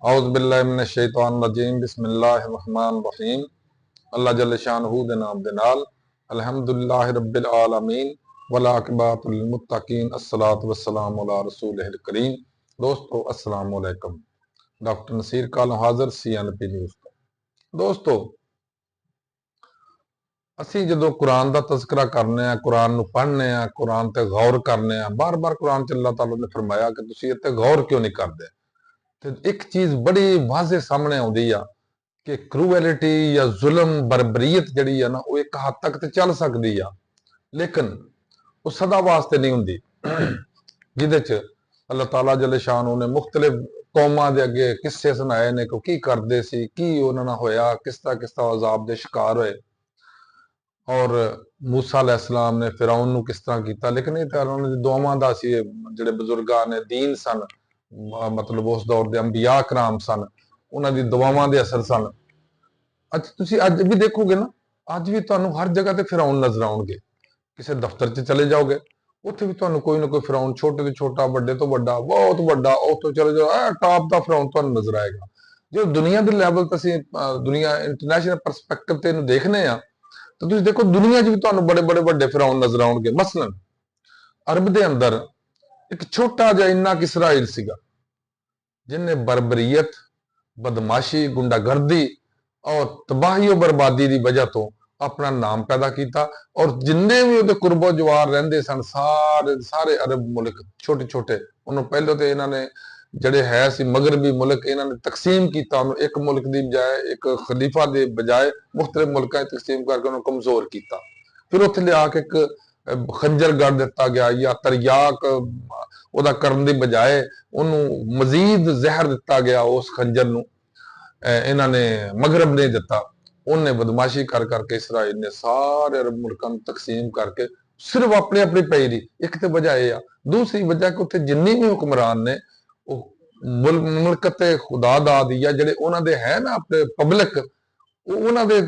औज़ बिल्लाहि मिनश शैतानिर रजीम बिस्मिल्लाहिर रहमानिर रहीम। अल्लाह जल्ल शानहू दे नाम दे नाल अल्हम्दुलिल्लाहि रब्बिल आलमीन वल आक़िबतु लिल मुत्तकीन अस्सलातु वस्सलामु अला रसूलिहिल करीम। दोस्तों अस्सलामु अलैकुम। डॉक्टर नसीर कालों हाज़र CNP न्यूज़ ਤੋਂ। ਦੋਸਤੋ ਅਸੀਂ ਜਦੋਂ ਕੁਰਾਨ ਦਾ ਤਜ਼ਕਰਾ ਕਰਨੇ ਆ, ਕੁਰਾਨ ਨੂੰ ਪੜ੍ਹਨੇ ਆ, ਕੁਰਾਨ ਤੇ ਗੌਰ ਕਰਨੇ ਆ, ਬਾਰ-ਬਾਰ ਕੁਰਾਨ ਚ ਅੱਲਾਹ ਤਾਲਾ ਨੇ ਫਰਮਾਇਆ ਕਿ ਤੁਸੀਂ ਇੱਥੇ ਗੌਰ ਕਿਉਂ ਨਹੀਂ ਕਰਦੇ। ਤੇ ਇੱਕ ਚੀਜ਼ ਬੜੀ ਵਾਜ਼ੇ ਸਾਹਮਣੇ ਆਉਂਦੀ ਆ ਕਿ ਕਰੂਐਲਿਟੀ ਜਾਂ ਜ਼ੁਲਮ ਬਰਬਰੀਅਤ ਜਿਹੜੀ ਆ ਨਾ ਉਹ ਇੱਕ ਹੱਦ ਤੱਕ ਤੇ ਚੱਲ ਸਕਦੀ ਆ, ਲੇਕਿਨ ਉਹ ਸਦਾ ਵਾਸਤੇ ਨਹੀਂ ਹੁੰਦੀ। ਜਿਹਦੇ ਚ ਅੱਲਾਹ ਤਾਲਾ ਜੱਲ ਸ਼ਾਨਹੂ ਨੇ ਮੁਖਤਲਿਫ ਕੌਮਾਂ ਦੇ ਅੱਗੇ ਕਿੱਸੇ ਸੁਣਾਏ ਨੇ ਕਿ ਕੀ ਕਰਦੇ ਸੀ, ਕੀ ਉਹਨਾਂ ਨਾਲ ਹੋਇਆ, ਕਿਸ ਤਰ੍ਹਾਂ ਅਜ਼ਾਬ ਦੇ ਸ਼ਿਕਾਰ ਹੋਏ। ਔਰ मूसा अलैहिस्सलाम ने फिरौन ਨੂੰ ਕਿਸ ਤਰ੍ਹਾਂ ਕੀਤਾ, ਲੇਕਿਨ ਇਹ ਤਾਂ ਉਹਨਾਂ ਦੀ ਦੁਆਵਾਂ ਦਾ ਸੀ। ਜਿਹੜੇ ਬਜ਼ੁਰਗਾਂ ਨੇ ਦੀਨ ਸਨ, ਮਤਲਬ ਉਸ ਦੌਰ ਦੇ ਅੰਬੀਆ ਕਰਾਮ ਸਨ, ਉਹਨਾਂ ਦੀ ਦੁਆਵਾਂ ਦੇ ਅਸਰ ਸਨ। ਅੱਜ ਤੁਸੀਂ ਅੱਜ ਵੀ ਦੇਖੋਗੇ ਨਾ, ਅੱਜ ਵੀ ਤੁਹਾਨੂੰ ਹਰ ਜਗ੍ਹਾ ਤੇ ਫਿਰੌਨ ਨਜ਼ਰ ਆਉਣਗੇ। ਕਿਸੇ ਦਫ਼ਤਰ 'ਚ ਚਲੇ ਜਾਓਗੇ, ਉੱਥੇ ਵੀ ਤੁਹਾਨੂੰ ਕੋਈ ਨਾ ਕੋਈ ਫਿਰੌਨ, ਛੋਟੇ ਤੋਂ ਛੋਟਾ, ਵੱਡੇ ਤੋਂ ਵੱਡਾ, ਬਹੁਤ ਵੱਡਾ, ਉੱਥੋਂ ਚਲੇ ਜਾਓ ਟਾਪ ਦਾ ਫਿਰੌਨ ਤੁਹਾਨੂੰ ਨਜ਼ਰ ਆਏਗਾ। ਜੋ ਦੁਨੀਆ ਦੇ ਲੈਵਲ ਤੇ ਅਸੀਂ ਦੁਨੀਆ ਇੰਟਰਨੈਸ਼ਨਲ ਪਰਸਪੈਕਟਿਵ ਤੇ ਇਹਨੂੰ ਦੇਖਨੇ ਆ, तो तुम देखो दुनिया च भी तुहानू बड़े बड़े वड्डे फिरौन नजर आउणगे। मसलन अरब दे अंदर एक छोटा जिहा इन्ना कि इसराइल सीगा, जिन्हें बरबरीयत, बदमाशी, गुंडागर्दी और तबाही और बर्बादी की वजह तो अपना नाम पैदा किया। और जिन्ने भी उहदे कुर्बो जवार रहिंदे सन, सारे सारे अरब मुल्क छोटे छोटे, उन्होंने पहले तो इन्होंने ਜਿਹੜੇ ਹੈ ਸੀ ਮਗਰਬੀ ਮੁਲਕ, ਇਹਨਾਂ ਨੇ ਤਕਸੀਮ ਕੀਤਾ ਉਹਨੂੰ। ਇੱਕ ਮੁਲਕ ਦੀ ਬਜਾਏ, ਇੱਕ ਖਲੀਫਾ ਦੇ ਬਜਾਏ ਮੁਖਤਲਿਫ ਮੁਲਕਾਂ 'ਚ ਤਕਸੀਮ ਕਰਕੇ ਉਹਨੂੰ ਕਮਜ਼ੋਰ ਕੀਤਾ। ਫਿਰ ਉੱਥੇ ਲਿਆ ਕੇ ਇੱਕ ਖੰਜਰ ਗੜ ਦਿੱਤਾ ਗਿਆ, ਜਾਂ ਤਰਿਆਕ ਉਹਦਾ ਕਰਨ ਦੀ ਬਜਾਏ ਉਹਨੂੰ ਮਜ਼ੀਦ ਜ਼ਹਿਰ ਦਿੱਤਾ ਗਿਆ। ਉਸ ਖੰਜਰ ਨੂੰ ਇਹਨਾਂ ਨੇ ਮਗਰਬ ਨੇ ਦਿੱਤਾ। ਉਹਨੇ ਬਦਮਾਸ਼ੀ ਕਰ ਕਰਕੇ ਇਸਰਾਈਲ ਨੇ ਸਾਰੇ ਅਰਬ ਮੁਲਕਾਂ ਨੂੰ ਤਕਸੀਮ ਕਰਕੇ ਸਿਰਫ ਆਪਣੀ ਆਪਣੀ ਪਈ ਦੀ। ਇੱਕ ਤੇ ਵਜ੍ਹਾ ਇਹ ਆ। ਦੂਸਰੀ ਵਜ੍ਹਾ ਕਿ ਉੱਥੇ ਜਿੰਨੇ ਵੀ ਹੁਕਮਰਾਨ ਨੇ ਉਹ ਮੁਲਕ ਤੇ ਖੁਦਾ ਦਾ ਦੀ ਆ, ਜਿਹੜੇ ਉਹਨਾਂ ਦੇ ਹੈ ਨਾ ਆਪਣੇ ਪਬਲਿਕ, ਉਹ ਉਹਨਾਂ ਦੇ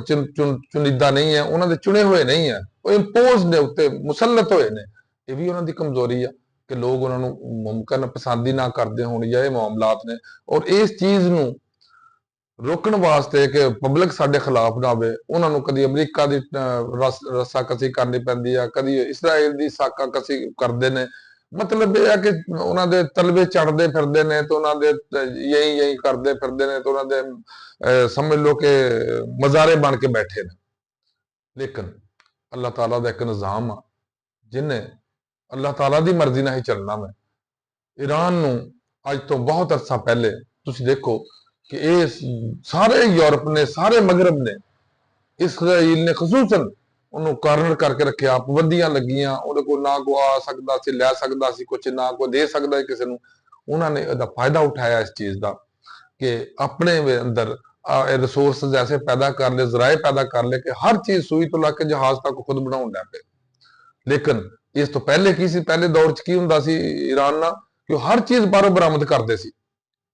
ਚੁਣੀਦਾ ਨਹੀਂ ਹੈ, ਉਹਨਾਂ ਦੇ ਚੁਣੇ ਹੋਏ ਨਹੀਂ ਹੈ, ਉਹ ਇੰਪੋਜ਼ ਨੇ, ਉੱਤੇ ਮੁਸਲਤ ਹੋਏ ਨੇ। ਇਹ ਵੀ ਉਹਨਾਂ ਦੀ ਕਮਜ਼ੋਰੀ ਆ ਕਿ ਲੋਕ ਉਹਨਾਂ ਨੂੰ ਮੁਮਕਨ ਪਸੰਦ ਹੀ ਨਾ ਕਰਦੇ ਹੋਣ, ਜਾਂ ਇਹ ਮਾਮਲਾਤ ਨੇ। ਔਰ ਇਸ ਚੀਜ਼ ਨੂੰ ਰੋਕਣ ਵਾਸਤੇ ਕਿ ਪਬਲਿਕ ਸਾਡੇ ਖਿਲਾਫ ਨਾ ਹੋਵੇ, ਉਹਨਾਂ ਨੂੰ ਕਦੀ ਅਮਰੀਕਾ ਦੀ ਰੱਸਾਕਸੀ ਕਰਨੀ ਪੈਂਦੀ ਆ, ਕਦੀ ਇਸਰਾਈਲ ਦੀ ਸਾਕਾਕਸੀ ਕਰਦੇ ਨੇ। ਮਤਲਬ ਇਹ ਹੈ ਕਿ ਉਹਨਾਂ ਦੇ ਤਲਵੇ ਚੜਦੇ ਫਿਰਦੇ ਨੇ, ਤੇ ਉਹਨਾਂ ਦੇ ਯਹੀ ਕਰਦੇ ਫਿਰਦੇ ਨੇ, ਤੇ ਉਹਨਾਂ ਦੇ ਸਮਝ ਲਓ ਕਿ ਮਜ਼ਾਰੇ ਬਣ ਕੇ ਬੈਠੇ ਨੇ। ਲੇਕਿਨ ਅੱਲਾਹ ਤਾਲਾ ਦਾ ਇੱਕ ਨਿਜ਼ਾਮ ਆ, ਜਿਹਨੇ ਅੱਲਾਹ ਤਾਲਾ ਦੀ ਮਰਜ਼ੀ ਨਾਲ ਹੀ ਚੱਲਣਾ ਵਾ। ਈਰਾਨ ਨੂੰ ਅੱਜ ਤੋਂ ਬਹੁਤ ਅਰਸਾ ਪਹਿਲੇ ਤੁਸੀਂ ਦੇਖੋ ਕਿ ਇਹ ਸਾਰੇ ਯੂਰਪ ਨੇ, ਸਾਰੇ ਮਗਰਬ ਨੇ, ਇਸਰਾਈਲ ਨੇ ਖਸੂਸਨ ਉਹਨੂੰ ਕਾਰਨਰ ਕਰਕੇ ਰੱਖਿਆ। ਪਾਬੰਦੀਆਂ ਲੱਗੀਆਂ, ਉਹਦੇ ਕੋਲ ਨਾ ਕੋ ਆ ਸਕਦਾ ਸੀ, ਲੈ ਸਕਦਾ ਸੀ ਕੁਝ, ਨਾ ਕੋਈ ਦੇ ਸਕਦਾ ਕਿਸੇ ਨੂੰ। ਉਹਨਾਂ ਨੇ ਇਹਦਾ ਫਾਇਦਾ ਉਠਾਇਆ ਇਸ ਚੀਜ਼ ਦਾ ਕਿ ਆਪਣੇ ਅੰਦਰ ਰਿਸੋਰਸਸ ਐਸੇ ਪੈਦਾ ਕਰ ਲਏ, ਜ਼ਰਾਏ ਪੈਦਾ ਕਰ ਲਏ ਕਿ ਹਰ ਚੀਜ਼ ਸੂਈ ਤੋਂ ਲਾ ਕੇ ਜਹਾਜ਼ ਤੱਕ ਖੁਦ ਬਣਾਉਣ ਲੱਗ ਪਏ। ਲੇਕਿਨ ਇਸ ਤੋਂ ਪਹਿਲੇ ਕੀ ਸੀ? ਪਹਿਲੇ ਦੌਰ 'ਚ ਕੀ ਹੁੰਦਾ ਸੀ ਈਰਾਨ ਨਾਲ, ਕਿ ਉਹ ਹਰ ਚੀਜ਼ ਬਾਹਰੋਂ ਬਰਾਮਦ ਕਰਦੇ ਸੀ।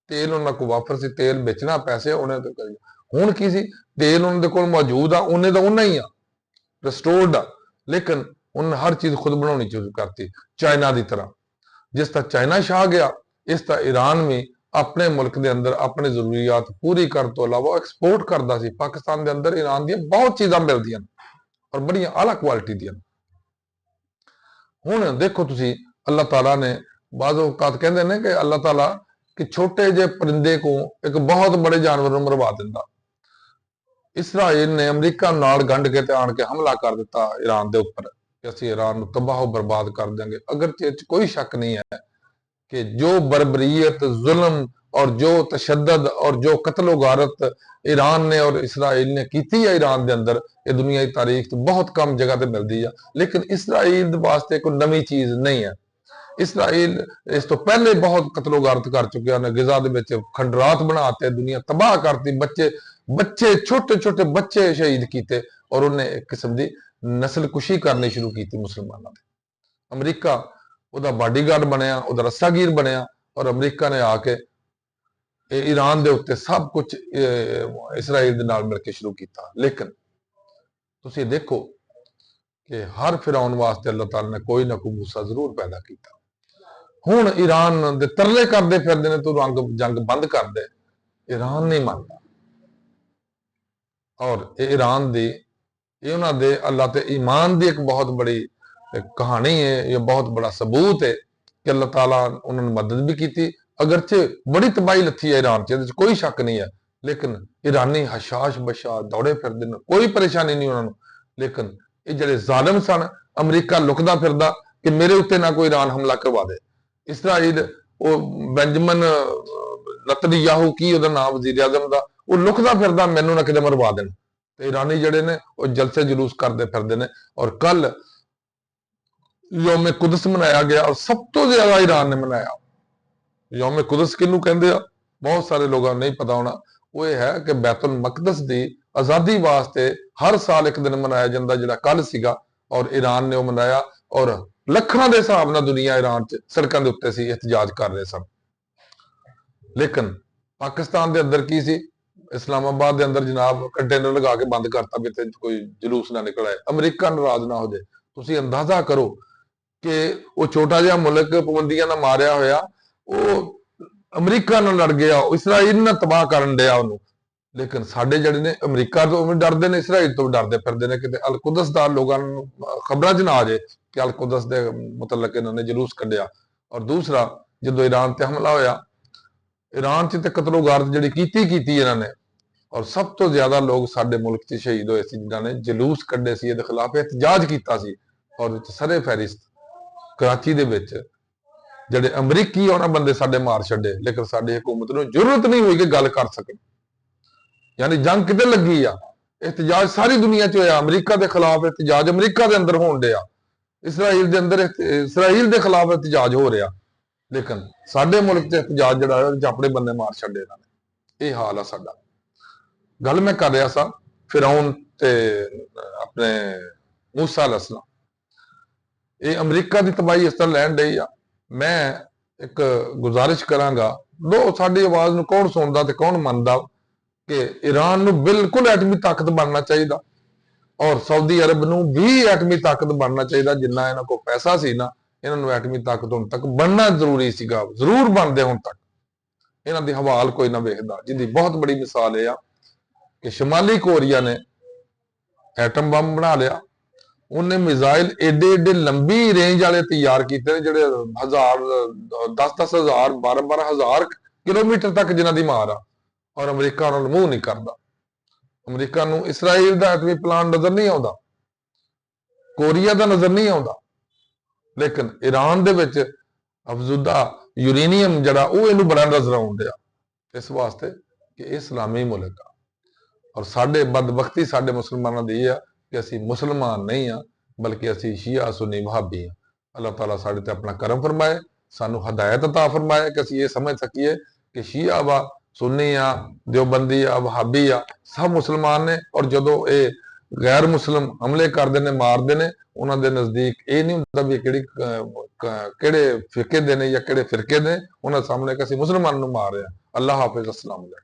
ਤੇਲ ਉਹਨਾਂ ਕੋਲ ਵਾਫਰ ਸੀ, ਤੇਲ ਵੇਚਣਾ, ਪੈਸੇ ਉਹਨੇ ਤੋਂ ਕਰੀ। ਹੁਣ ਕੀ ਸੀ? ਤੇਲ ਉਹਨਾਂ ਦੇ ਕੋਲ ਮੌਜੂਦ ਆ, ਉਹਨੇ ਦਾ ਉਹਨਾਂ ਹੀ ਆ, ਰਿਸਟੋਰਡ ਆ, ਲੇਕਿਨ ਉਹਨੇ ਹਰ ਚੀਜ਼ ਖੁਦ ਬਣਾਉਣੀ ਸ਼ੁਰੂ ਕਰਤੀ, ਚਾਈਨਾ ਦੀ ਤਰ੍ਹਾਂ। ਜਿਸ ਤਰ੍ਹਾਂ ਚਾਈਨਾ ਛਾ ਗਿਆ, ਇਸ ਤਰ੍ਹਾਂ ਈਰਾਨ ਵੀ ਆਪਣੇ ਮੁਲਕ ਦੇ ਅੰਦਰ ਆਪਣੀ ਜ਼ਰੂਰੀਅਤ ਪੂਰੀ ਕਰਨ ਤੋਂ ਇਲਾਵਾ ਐਕਸਪੋਰਟ ਕਰਦਾ ਸੀ। ਪਾਕਿਸਤਾਨ ਦੇ ਅੰਦਰ ਈਰਾਨ ਦੀਆਂ ਬਹੁਤ ਚੀਜ਼ਾਂ ਮਿਲਦੀਆਂ ਨੇ, ਔਰ ਬੜੀਆਂ ਆਲਾ ਕੁਆਲਿਟੀ ਦੀਆਂ। ਹੁਣ ਦੇਖੋ ਤੁਸੀਂ, ਅੱਲਾਹ ਤਾਲਾ ਨੇ ਬਾਜ਼ ਔਕਾਤ ਕਹਿੰਦੇ ਨੇ ਕਿ ਅੱਲਾਹ ਤਾਲਾ ਕਿ ਛੋਟੇ ਜਿਹੇ ਪਰਿੰਦੇ को ਇੱਕ ਬਹੁਤ ਬੜੇ ਜਾਨਵਰ ਨੂੰ ਮਰਵਾ ਦਿੰਦਾ। ਇਸਰਾਈਲ ਨੇ ਅਮਰੀਕਾ ਨਾਲ ਗੰਢ ਕੇ ਤੇ ਆਣ ਕੇ ਹਮਲਾ ਕਰ ਦਿੱਤਾ ਈਰਾਨ ਦੇ ਉੱਪਰ ਕਿ ਅਸੀਂ ਈਰਾਨ ਨੂੰ ਤਬਾਹ ਬਰਬਾਦ ਕਰ ਦੇंगे। अगर ਇਹ 'ਚ ਕੋਈ ਸ਼ੱਕ नहीं है कि जो बर्बरीयत, जुल्म और जो तशद्दद और जो कत्लो गारत ईरान ने और इसराइल ने की है ईरान के अंदर, ये दुनिया की तारीख बहुत कम जगह पर मिलती है। लेकिन इसराइल वास्ते कोई नवी चीज़ नहीं है। इसराइल इस तो पहले बहुत कत्लो गारत कर चुके हैं, गिजा दे विच खंडरात बनाते, दुनिया तबाह करती, बच्चे बच्चे छोटे छोटे बच्चे शहीद किए, और उन्हें एक किस्म की नस्ल कुशी करनी शुरू की मुसलमानों की। अमरीका ਉਹਦਾ ਬਾਡੀਗਾਰਡ ਬਣਿਆ, ਉਹਦਾ ਰੱਸਾਗੀਰ ਬਣਿਆ, ਔਰ ਅਮਰੀਕਾ ਨੇ ਆ ਕੇ ਈਰਾਨ ਦੇ ਉੱਤੇ ਸਭ ਕੁਝ ਇਸਰਾਈਲ ਦੇ ਨਾਲ ਮਿਲ ਕੇ ਸ਼ੁਰੂ ਕੀਤਾ। ਲੇਕਿਨ ਤੁਸੀਂ ਦੇਖੋ ਕਿ ਹਰ ਫਿਰੌਨ ਵਾਸਤੇ ਅੱਲਾਹ ਤਾਲਾ ਨੇ ਕੋਈ ਨਾ ਕੋਈ ਮੂਸਾ ਜ਼ਰੂਰ ਪੈਦਾ ਕੀਤਾ। ਹੁਣ ਈਰਾਨ ਦੇ ਤਰਲੇ ਕਰਦੇ ਫਿਰਦੇ ਨੇ ਤੂੰ ਜੰਗ ਬੰਦ ਕਰ ਦੇ। ਈਰਾਨ ਨਹੀਂ ਮੰਨਦਾ। ਔਰ ਇਹ ਈਰਾਨ ਦੀ, ਇਹ ਉਹਨਾਂ ਦੇ ਅੱਲਾਹ ਤੇ ईमान ਦੀ ਇੱਕ ਬਹੁਤ ਬੜੀ ਕਹਾਣੀ ਹੈ। ਇਹ ਬਹੁਤ ਬੜਾ ਸਬੂਤ ਹੈ ਕਿ ਅੱਲਾਹ ਤਾला ਉਹਨਾਂ ਨੂੰ ਮਦਦ ਵੀ ਕੀਤੀ। ਅਗਰਚੇ ਬੜੀ ਤਬਾਹੀ ਲੱਥੀ ਹੈ ਈਰਾਨ 'ਚ, ਇਹਦੇ 'ਚ ਕੋਈ ਸ਼ੱਕ ਨਹੀਂ ਹੈ, ਲੇਕਿਨ ਈਰਾਨੀ ਹਸ਼ਾਸ਼ ਬਸ਼ਾਸ਼ ਦੌੜੇ ਫਿਰਦੇ ਨੇ, ਕੋਈ ਪਰੇਸ਼ਾਨੀ ਨਹੀਂ ਉਹਨਾਂ ਨੂੰ। ਲੇਕਿਨ ਇਹ ਜਿਹੜੇ ਜ਼ਾਲਿਮ ਸਨ, ਅਮਰੀਕਾ ਲੁਕਦਾ ਫਿਰਦਾ ਕਿ ਮੇਰੇ ਉੱਤੇ ਨਾ ਕੋਈ ਈਰਾਨ ਹਮਲਾ ਕਰਵਾ ਦੇ। ਇਸਰਾਈਲ, ਉਹ ਬੈਂਜਮਨ ਨਤਨਯਾਹੂ, ਕੀ ਉਹਦਾ ਨਾਮ ਵਜ਼ੀਰ ਆਜ਼ਮ ਦਾ, ਉਹ ਲੁਕਦਾ ਫਿਰਦਾ ਮੈਨੂੰ ਨਾ ਕਿਤੇ ਮਰਵਾ ਦੇਣ। ਤੇ ਈਰਾਨੀ ਜਿਹੜੇ ਨੇ ਉਹ ਜਲਸੇ ਜਲੂਸ ਕਰਦੇ ਫਿਰਦੇ ਨੇ। ਔਰ ਕੱਲ ਯੌਮ ਕੁਦਸ ਮਨਾਇਆ ਗਿਆ, ਔਰ ਸਭ ਤੋਂ ਜ਼ਿਆਦਾ ਈਰਾਨ ਨੇ ਮਨਾਇਆ। ਯੌਮ ਕੁਦਸ ਕਿਹਨੂੰ ਕਹਿੰਦੇ ਆ, ਬਹੁਤ ਸਾਰੇ ਲੋਕਾਂ ਨੂੰ ਨਹੀਂ ਪਤਾ ਹੋਣਾ। ਉਹ ਇਹ ਹੈ ਕਿ ਬੈਤੁਲ ਮਕਦਸ ਦੀ ਆਜ਼ਾਦੀ ਵਾਸਤੇ ਹਰ ਸਾਲ ਇੱਕ ਦਿਨ ਮਨਾਇਆ ਜਾਂਦਾ, ਜਿਹੜਾ ਕੱਲ ਸੀਗਾ। ਔਰ ਈਰਾਨ ਨੇ ਉਹ ਮਨਾਇਆ, ਔਰ ਲੱਖਾਂ ਦੇ ਹਿਸਾਬ ਨਾਲ ਦੁਨੀਆ ਈਰਾਨ 'ਚ ਸੜਕਾਂ ਦੇ ਉੱਤੇ ਸੀ, ਇhtਜਾਜ ਕਰ ਰਹੇ ਸਨ। ਲੇਕਿਨ ਪਾਕਿਸਤਾਨ ਦੇ ਅੰਦਰ ਕੀ ਸੀ, ਇਸਲਾਮਾਬਾਦ ਦੇ ਅੰਦਰ ਜਨਾਬ ਕੰਟੇਨਰ ਲਗਾ ਕੇ ਬੰਦ ਕਰਤਾ ਵੀ ਤੇ ਕੋਈ ਜਲੂਸ ਨਾ ਨਿਕਲ ਆਏ, ਅਮਰੀਕਾ ਨਾਰਾਜ਼ ਨਾ ਹੋ ਜਾਏ। ਤੁਸੀਂ ਅੰਦਾਜ਼ਾ ਕਰੋ ਕਿ ਉਹ ਛੋਟਾ ਜਿਹਾ ਮੁਲਕ ਪਾਬੰਦੀਆਂ ਨਾਲ ਮਾਰਿਆ ਹੋਇਆ, ਉਹ ਅਮਰੀਕਾ ਨਾਲ ਲੜ ਗਿਆ, ਇਸਰਾਈਲ ਨਾਲ ਤਬਾਹ ਕਰਨ ਡਿਆ ਉਹਨੂੰ। ਲੇਕਿਨ ਸਾਡੇ ਜਿਹੜੇ ਨੇ ਅਮਰੀਕਾ ਤੋਂ ਵੀ ਡਰਦੇ ਨੇ, ਇਸਰਾਈਲ ਤੋਂ ਵੀ ਡਰਦੇ ਫਿਰਦੇ ਨੇ ਕਿਤੇ ਅਲ ਕੁਦਸ ਦਾ ਲੋਕਾਂ ਨੂੰ ਖਬਰਾਂ 'ਚ ਨਾ ਆ ਜਾਏ ਕਿ ਅਲ ਕੁਦਸ ਦੇ ਮੁਤਲਕ ਇਹਨਾਂ ਨੇ ਜਲੂਸ ਕੱਢਿਆ। ਔਰ ਦੂਸਰਾ, ਜਦੋਂ ਈਰਾਨ ਤੇ ਹਮਲਾ ਹੋਇਆ, ਈਰਾਨ 'ਚ ਤੇ ਕਤਲੋਗਾਰਤ ਜਿਹੜੀ ਕੀਤੀ ਇਹਨਾਂ ਨੇ, ਔਰ ਸਭ ਤੋਂ ਜ਼ਿਆਦਾ ਲੋਕ ਸਾਡੇ ਮੁਲਕ 'ਚ ਸ਼ਹੀਦ ਹੋਏ ਸੀ ਜਿਨ੍ਹਾਂ ਨੇ ਜਲੂਸ ਕੱਢੇ ਸੀ, ਇਹਦੇ ਖਿਲਾਫ ਇhtਜਾਜ ਕੀਤਾ ਸੀ। ਔਰ ਵਿੱਚ ਸਰੇ ਫਹਿਰਿਸਤ ਕਰਾਚੀ ਦੇ ਵਿੱਚ ਜਿਹੜੇ ਅਮਰੀਕੀ ਉਹਨਾਂ ਬੰਦੇ ਸਾਡੇ ਮਾਰ ਛੱਡੇ, ਲੇਕਿਨ ਸਾਡੀ ਹਕੂਮਤ ਨੂੰ ਜ਼ਰੂਰਤ ਨਹੀਂ ਹੋਈ ਕਿ ਗੱਲ ਕਰ ਸਕਣ। ਯਾਨੀ ਜੰਗ ਕਿਤੇ ਲੱਗੀ ਆ, ਇhtਜਾਜ ਸਾਰੀ ਦੁਨੀਆ 'ਚ ਹੋਇਆ, ਅਮਰੀਕਾ ਦੇ ਖਿਲਾਫ ਇhtਜਾਜ ਅਮਰੀਕਾ ਦੇ ਅੰਦਰ ਹੋਣ ਡਿਆ, ਇਸਰਾਈਲ ਦੇ ਅੰਦਰ ਇਸਰਾਈਲ ਦੇ ਖਿਲਾਫ ਇhtਜਾਜ ਹੋ ਰਿਹਾ। ਲੇਕਿਨ ਸਾਡੇ ਮੁਲਕ 'ਚ ਇhtਜਾਜ ਜਿਹੜਾ ਹੈ ਆਪਣੇ ਬੰਦੇ ਮਾਰ ਛੱਡੇ ਇਹਨਾਂ ਨੇ। ਇਹ ਹਾਲ ਆ ਸਾਡਾ। ਗੱਲ ਮੈਂ ਕਰ ਰਿਹਾ ਸਾਂ ਫਿਰੌਨ ਤੇ ਆਪਣੇ ਮੂਸਾ ਅਲੈਹਿਸਲਾਮ। ਇਹ ਅਮਰੀਕਾ ਦੀ ਤਬਾਹੀ ਇਸ ਤਰ੍ਹਾਂ ਲੈਣ ਡਈ ਆ। ਮੈਂ ਇੱਕ ਗੁਜ਼ਾਰਿਸ਼ ਕਰਾਂਗਾ, ਸਾਡੀ ਆਵਾਜ਼ ਨੂੰ ਕੌਣ ਸੁਣਦਾ ਤੇ ਕੌਣ ਮੰਨਦਾ, ਕਿ ਈਰਾਨ ਨੂੰ ਬਿਲਕੁਲ ਐਟਮੀ ਤਾਕਤ ਬਣਨਾ ਚਾਹੀਦਾ, ਔਰ ਸਾਊਦੀ ਅਰਬ ਨੂੰ ਵੀ ਐਟਮੀ ਤਾਕਤ ਬਣਨਾ ਚਾਹੀਦਾ। ਜਿੰਨਾ ਇਹਨਾਂ ਕੋਲ ਪੈਸਾ ਸੀ ਨਾ, ਇਹਨਾਂ ਨੂੰ ਐਟਮੀ ਤਾਕਤ ਹੁਣ ਤੱਕ ਬਣਨਾ ਜ਼ਰੂਰੀ ਸੀਗਾ, ਜ਼ਰੂਰ ਬਣਦੇ ਹੁਣ ਤੱਕ। ਇਹਨਾਂ ਦੀ ਹਵਾਲ ਕੋਈ ਨਾ ਵੇਖਦਾ, ਜਿਹਦੀ ਬਹੁਤ ਬੜੀ ਮਿਸਾਲ ਇਹ ਆ ਕਿ ਸ਼ਮਾਲੀ ਕੋਰੀਆ ਨੇ ਐਟਮ ਬੰਬ ਬਣਾ ਲਿਆ। ਉਹਨੇ ਮਿਜ਼ਾਈਲ ਏਡੇ ਲੰਬੀ ਰੇਂਜ ਵਾਲੇ ਤਿਆਰ ਕੀਤੇ ਨੇ, ਜਿਹੜੇ 10,000 12,000 ਕਿਲੋਮੀਟਰ ਤੱਕ ਜਿਨ੍ਹਾਂ ਦੀ ਮਾਰ ਆ। ਔਰ ਅਮਰੀਕਾ ਉਹਨਾਂ ਨੂੰ ਮੂੰਹ ਨਹੀਂ ਕਰਦਾ। ਅਮਰੀਕਾ ਨੂੰ ਇਸਰਾਈਲ ਦਾ ਐਟਮੀ ਪਲਾਨ ਨਜ਼ਰ ਨਹੀਂ ਆਉਂਦਾ, ਕੋਰੀਆ ਦਾ ਨਜ਼ਰ ਨਹੀਂ ਆਉਂਦਾ, ਲੇਕਿਨ ਈਰਾਨ ਦੇ ਵਿੱਚ ਅਫਜ਼ੂਦਾ ਯੂਰੇਨੀਅਮ ਜਿਹੜਾ ਉਹ ਇਹਨੂੰ ਬੜਾ ਨਜ਼ਰ ਆਉਂਦਾ। ਇਸ ਵਾਸਤੇ ਕਿ ਇਹ ਇਸਲਾਮੀ ਮੁਲਕ ਆ। ਔਰ ਸਾਡੇ ਬਦਬਖਤੀ ਸਾਡੇ ਮੁਸਲਮਾਨਾਂ ਦੀ ਇਹ ਆ ਕਿ ਅਸੀਂ ਮੁਸਲਮਾਨ ਨਹੀਂ ਆ, ਬਲਕਿ ਅਸੀਂ ਸ਼ੀਆ ਸੁन्नी ਵਹਾਬੀ ਆ। ਅੱਲਾਹ ਤਾਲਾ ਸਾਡੇ ਤੇ ਆਪਣਾ ਕਰਮ ਫਰਮਾਏ, ਸਾਨੂੰ ਹਦਾਇਤ ਅਤਾ ਫਰਮਾਏ ਕਿ ਅਸੀਂ ਇਹ ਸਮਝ ਸਕੀਏ ਕਿ ਸ਼ੀਆ ਵਾ, ਸੁन्नी ਆ, ਦਿਓਬੰਦੀ ਆ, ਵਹਾਬੀ ਆ, ਸਭ ਮੁਸਲਮਾਨ ਨੇ। ਔਰ ਜਦੋਂ ਇਹ ਗੈਰ ਮੁਸਲਿਮ ਹਮਲੇ ਕਰਦੇ ਨੇ, ਮਾਰਦੇ ਨੇ, ਉਹਨਾਂ ਦੇ ਨਜ਼ਦੀਕ ਇਹ ਨਹੀਂ ਹੁੰਦਾ ਵੀ ਕਿਹੜੇ ਫਿਰਕੇ ਦੇ ਨੇ ਜਾਂ ਕਿਹੜੇ ਫਿਰਕੇ ਦੇ, ਉਹਨਾਂ ਸਾਹਮਣੇ ਕਿ ਅਸੀਂ ਮੁਸਲਮਾਨ ਨੂੰ ਮਾਰ ਰਹੇ ਆ। ਅੱਲਾਹ ਹਾਫਿਜ਼, अस्सलाम वालेकुम।